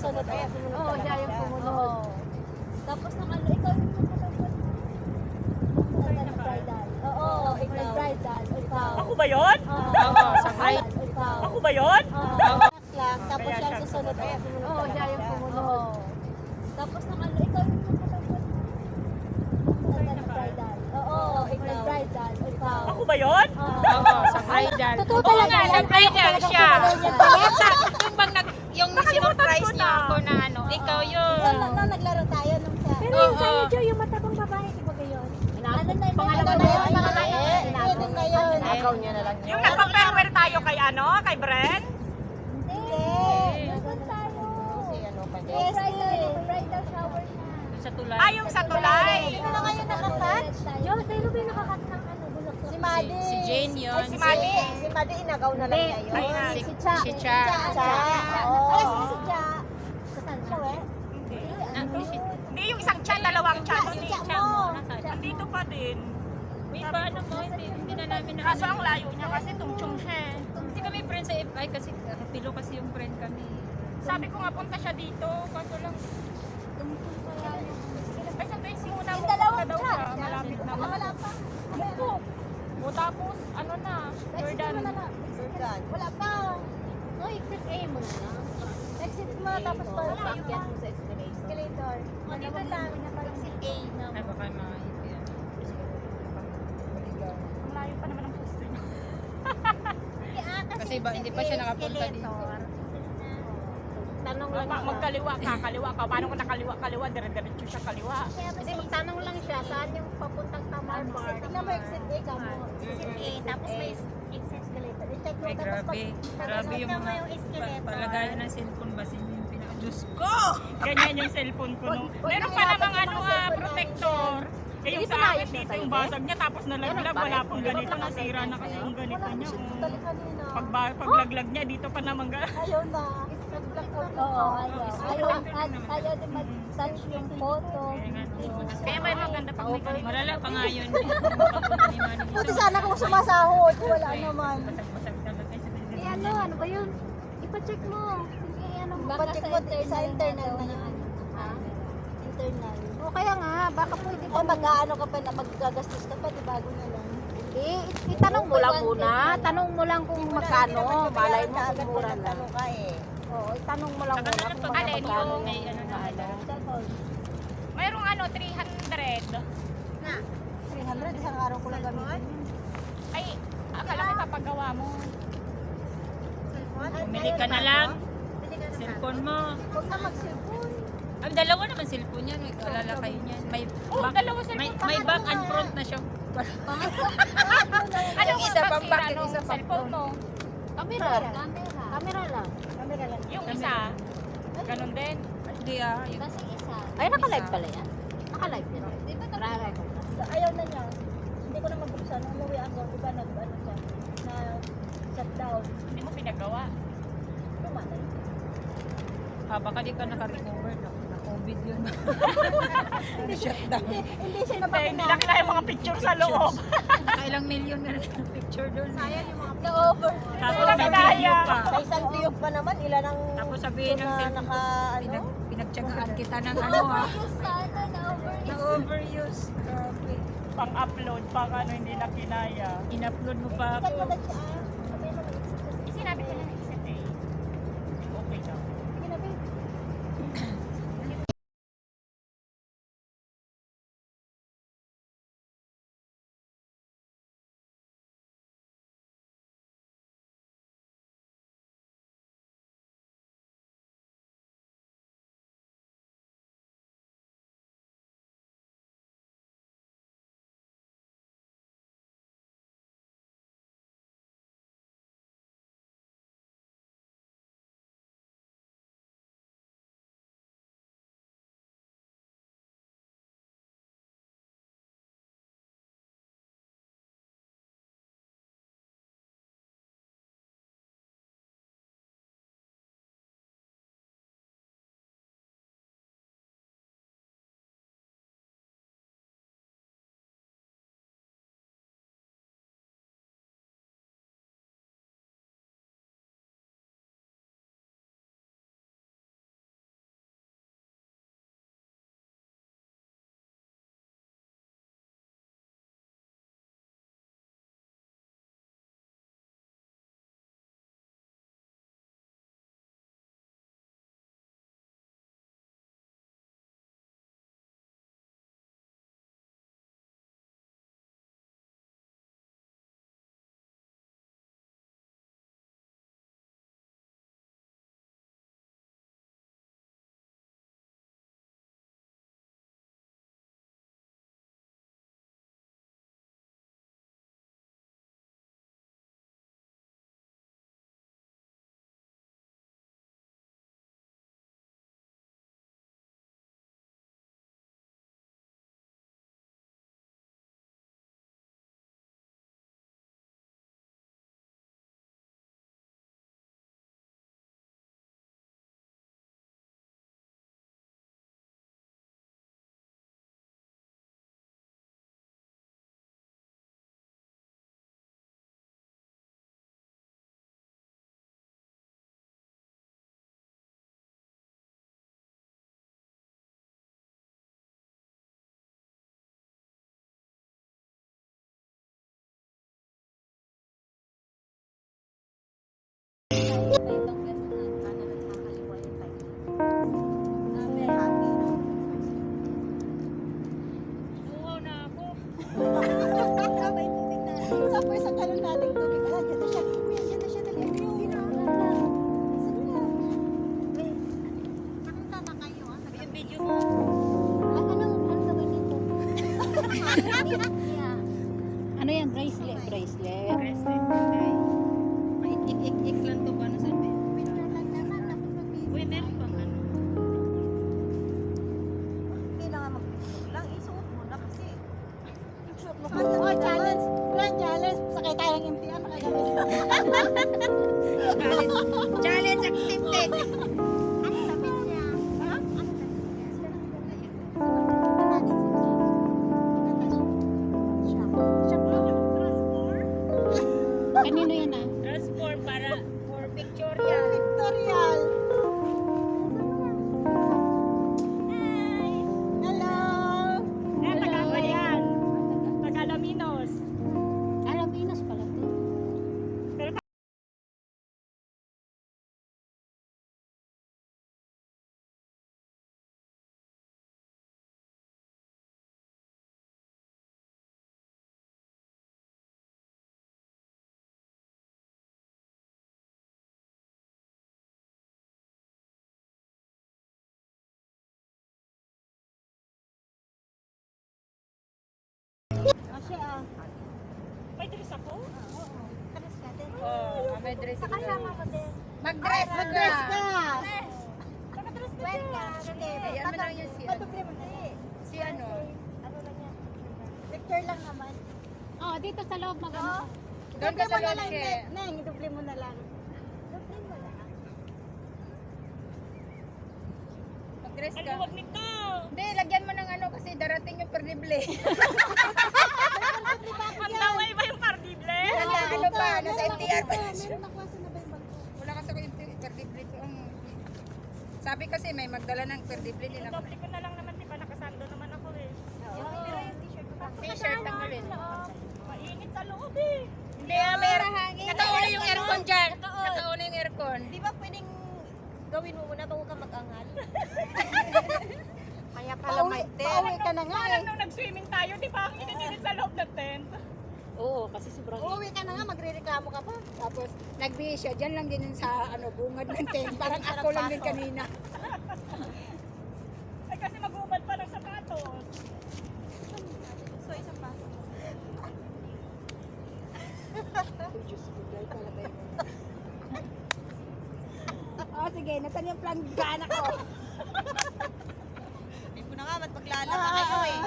susunod. Oo, siya yung sumunod. Oo. Tapos nang ano, ikaw yung nagpapagod. Bridal. Oo, ikaw. Bridal. Ikaw. Ako ba yun? Oo, sa bride. Ikaw. Ako ba yun? Tapos Kaya siya siya susunod. Oo, siya yung sumunod. Oo. Tapos nang ano, ikaw yung nagpapagod. Bridal. Oo, ikaw. Bridal. Ikaw. Ako ba yun? Oo, sa bridal. Totoo Oo talaga nga, yan. sa bridal Talagang siya. sumunod yung palit. Yung bang yung sinurprise ko niya na. ako na ano, ikaw yun. Nung naglaro tayo nung sa... Pero yung sa'yo, Joy, yung matabang babae, di ba gayon? Ano na yun? Pangalawa Ano na yun? na yun. Pwede na yun. Nakaw niya na lang. Yung nagpa-farewell tayo kay ano? Kay Bren? Hindi. Nandun tayo. Yes, bridal shower na. Sa tulay. Ah, yung sa tulay. Sino na ngayon nakakat? Jo, sino ba yung nakakat ng ano? Bulak si Madi. Si Jane yun. Si Madi. Si Madi, inagaw na lang niya yun. Ay, na. Si Cha. Si Cha. Oo. Ay, si Cha. Saan siya, we? Hindi, yung isang chan, dalawang chan. Si Cha mo. Nandito pa din. May paano mo, hindi na namin na. Kaso ang layo niya kasi tungchong siya eh. Hindi kami friends sa FI kasi pilo kasi yung friend kami. Sabi ko nga punta siya dito, kaso lang. Ay, sa tayo simula mo punta daw siya. Malapit naman. Wala pa. Mukho. O tapos, ano na, Jordan. Wala pa. No, exit A mo na lang. Exit mo, tapos pa. Paakyat mo sa escalator. Dito lang. Exit A na. Ay baka mga Ang layo pa naman ang poster niya. Kasi ba, hindi pa siya nakapunta dito. Tanong lang siya. Magkaliwa ka, kaliwa ka. Paano ko nakaliwa, dire-diretso siya kaliwa. Hindi, magtanong lang siya. Saan yung papuntang Tamar Bar? Tingnan mo, exit A ka mo. Exit A, tapos may exit escalator. I-check mo, Ay, tapos grabe. Grabe yung mga palagayan ng cellphone ba yung Diyos ko! Ganyan yung cellphone ko. No? Meron pa namang ano protector. Eh yung sa akin dito yung basag niya tapos nalaglag, wala pong ganito, nasira na kasi yung ganito niya. Paglaglag niya dito pa naman Ayaw na. Oo, ayaw. Ayaw din mag-touch yung photo. Kaya may maganda pag may ganito. Malala pa nga yun. Papunta ni Manny dito. Buti sana kung sumasahod. Wala naman. Basag-basag talaga. Eh ano ba yun? Ipacheck mo. Ipacheck mo sa internal na yun. Ha? Internal. O kaya nga, baka pwede pa. O mag-ano ka pa na, magagastos ka pa, di bago na lang. Hindi, itanong mo lang muna. Tanong mo lang kung magkano. Malay mo kung mura na. Oo, itanong mo lang muna kung Alin magkano. yung May ano na ano. mayroong ano 300. Na. 300, isang araw ko lang gamitin. Ay, akala ko papagawa mo. Bumili ka na lang. Cellphone mo. Huwag na mag-cellphone. Ay, dalawa naman cellphone yan. Nag-alala kayo niyan. May Oh, back, dalawa cellphone. may back and front na siya. Ano Yung isa pang back, yung isa pang cellphone mo? Camera lang. Camera lang. Camera lang. Yung isa, ganun din. Hindi ah. Yung, Kasi isa. Ay, naka-live pala yan. Naka-live yan. Di ba ayaw na niya. Hindi ko na magbuksan. Nung umuwi ako, di ba nag-ano siya? Na shutdown. Hindi mo pinagawa. Tumatay. baka di ka naka-recover. Na-COVID yun. Shutdown. Hindi siya Hindi lang kaya yung mga picture sa loob. Nakailang million na rin ang picture doon. Sayang yung mga na-over. Tapos Wala sabihin kaya. pa. Sa isang tiyog pa naman, ilan ang Tapos sabihin ng cellphone ko, ano? pinagtsagaan kita ng ano ha. Na-overuse. Na-overuse. Grabe. Pang-upload, pang ano, hindi na kinaya. In-upload mo pa Ikat mo ako. na siya. Sinabi ko na Uhaw na ako. Tapos ang kalon nating tubig. Ah, dyan na siya. Uy, dyan na siya. Dali. Sino? Wait. Nakita na kayo, ah. Yung video mo. Anong gawin nito? Ano yan? Bracelet? Bracelet. Bracelet na tayo. Maikik-ik lang to ba na sabi? Picture lang naman. Tapos mag-video. Uy, meron pang ano. Hindi na nga mag-picture lang. Isuot mo na kasi. Isuot mo kasi. Oh, challenge. Grand challenge. Sakay tayong impian. Challenge accepted. Ano damit niya? Ha? Ano damit niya? Kanino yan ah? Transform para for pictorial. Victorial. Hello. Eh, taga yan. Taga Laminos. Alaminos pala to. Kasi May dress ako? Karas ka din. Oh, may dress ka. Kasama ko din. Mag-dress ka. Mag-dress ka. Nakadress na Well siya. ka. Hindi. Ayan mo lang yun siya. Patuloy mo na eh. Si ano? Ano lang yan? Picture lang naman. Oh, dito sa loob mag Oo. Doon ka Duble sa mo na loob, lang. Ke. Neng, duble mo na lang. Duble mo na lang. Mag-dress Ang ka. luwag nito. Hindi, lagyan mo ng ano kasi darating yung perdible. Ang laway ba yung pardible? Nasa ano pa, nasa MTR pa. Meron ako sa nabay bangko. Wala kasi ako yung perdible ko. Sabi kasi may magdala ng perdible din ako. Doble ko na lang naman, di ba? Nakasando naman ako eh. Pero yung t-shirt ko. T-shirt tanggalin. Mainit sa loob eh. Hindi, meron. Nakauna yung aircon dyan. Nakauna yung aircon. Di ba pwedeng gawin mo muna bago ka mag-angal? Kaya pala may tent. Pauwi ka na nga eh. Parang nung nag-swimming tayo, di ba? Ang init sa loob ng tent. Oo, kasi sobrang Uuwi ka na nga, magre-reklamo ka pa. Tapos nagbihis siya. Dyan lang din sa ano, bungad ng tent. Parang ako lang din kanina. Ay kasi mag-ubad pa ng sapatos. So, isang paso. Oh, sige. Nasaan yung planggana ko? Hindi ko na nga, ba't maglalaba kayo eh.